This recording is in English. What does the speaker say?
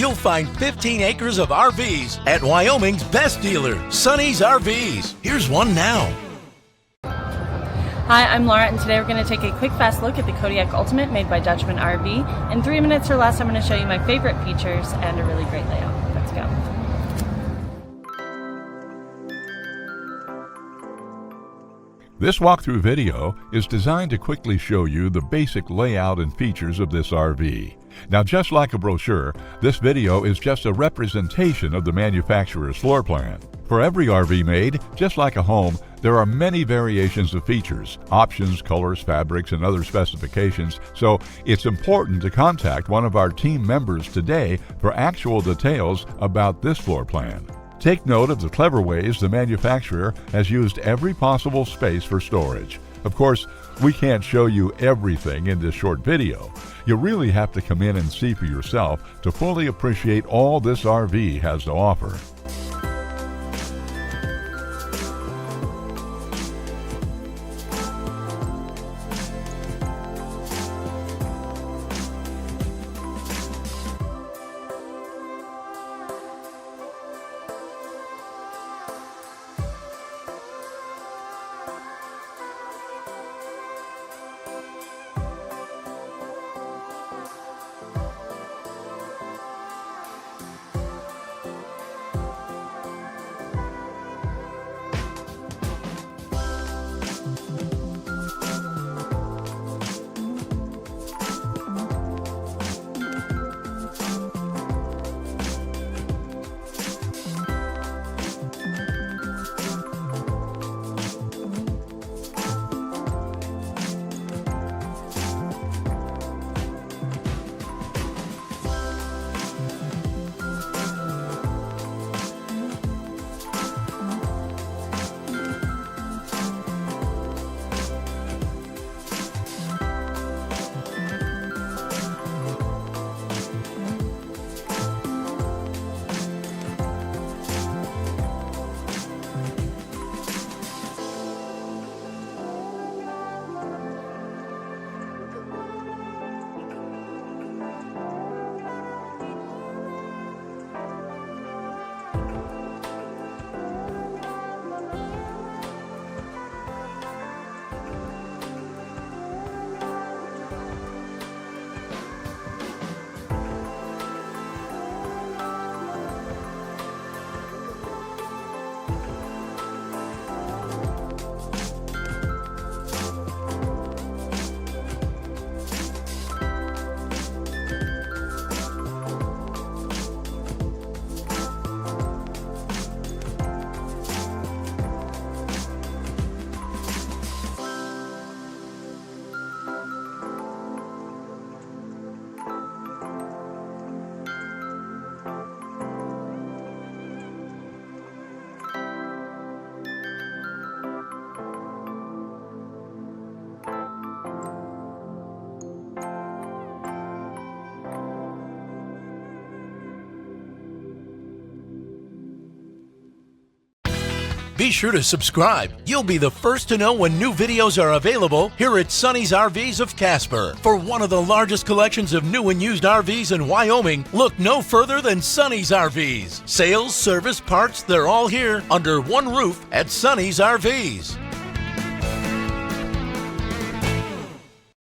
you'll find 15 acres of RVs at Wyoming's best dealer, Sonny's RVs. Here's one now. Hi, I'm Laura, and today we're going to take a quick, fast look at the Kodiak Ultimate made by Dutchmen RV. In 3 minutes or less, I'm going to show you my favorite features and a really great layout. Let's go. This walkthrough video is designed to quickly show you the basic layout and features of this RV. Now, just like a brochure, this video is just a representation of the manufacturer's floor plan. For every RV made, just like a home, there are many variations of features, options, colors, fabrics, and other specifications, so it's important to contact one of our team members today for actual details about this floor plan. Take note of the clever ways the manufacturer has used every possible space for storage. Of course, we can't show you everything in this short video. You really have to come in and see for yourself to fully appreciate all this RV has to offer. Be sure to subscribe. You'll be the first to know when new videos are available here at Sonny's RVs of Casper. For one of the largest collections of new and used RVs in Wyoming, look no further than Sonny's RVs. Sales, service, parts, they're all here under one roof at Sonny's RVs.